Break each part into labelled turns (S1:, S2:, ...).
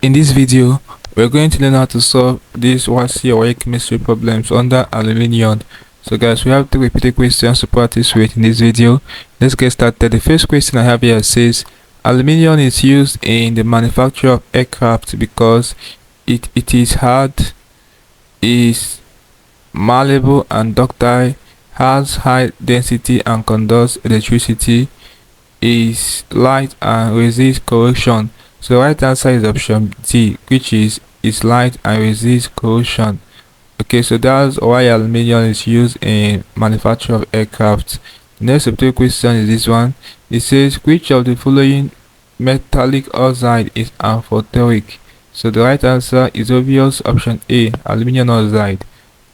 S1: In this video, we're going to learn how to solve these WASSCE or WAEC chemistry problems under aluminium. So guys, we have three repeated questions to practice with in this video. Let's get started. The first question I have here says, aluminium is used in the manufacture of aircraft because it is hard, is malleable and ductile, has high density and conducts electricity, is light and resists corrosion. So the right answer is option D, which is light and resists corrosion. Okay, so that's why aluminium is used in manufacture of aircraft. The next subtopic question is this one. It says, which of the following metallic oxide is amphoteric? So the right answer is obvious, option A, aluminium oxide.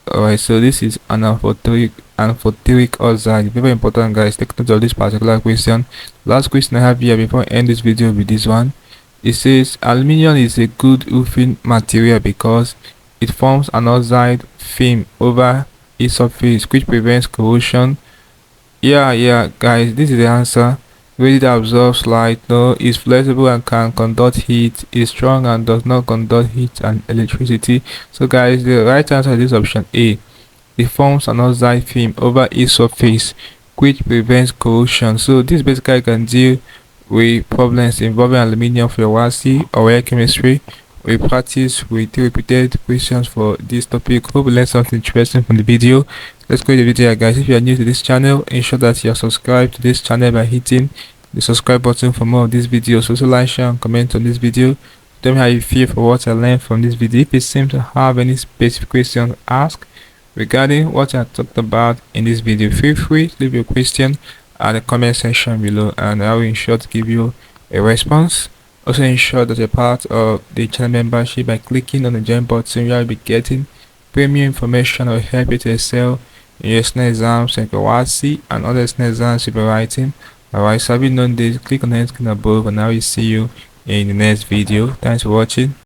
S1: Alright, so this is an amphoteric oxide. Very important, guys. Take note of this particular question. Last question I have here before I end this video with this one. It says aluminium is a good roofing material because it forms an oxide film over its surface which prevents corrosion. Yeah, guys, this is the answer. Ready to absorb light. No, is flexible and can conduct heat, is strong and does not conduct heat and electricity. So guys, the right answer is option A. It forms an oxide film over its surface which prevents corrosion. So this basically can deal with problems involving aluminium for your WASSCE or air chemistry. We practice with repeated questions for this topic. Hope you learned something interesting from the video. Let's go to the video, guys. If you are new to this channel, ensure that you are subscribed to this channel by hitting the subscribe button for more of these videos. Also like, share and comment on this video. Tell me how you feel for what I learned from this video. If you seem to have any specific questions asked regarding what I talked about in this video, feel free to leave your question at the comment section below and I will ensure to give you a response. Also ensure that you're part of the channel membership by clicking on the join button. You will be getting premium information that will help you to excel in your external exams like your WASSCE and other external exams you'll be writing. Alright, so having known this, click on the screen above and I will see you in the next video. Thanks for watching.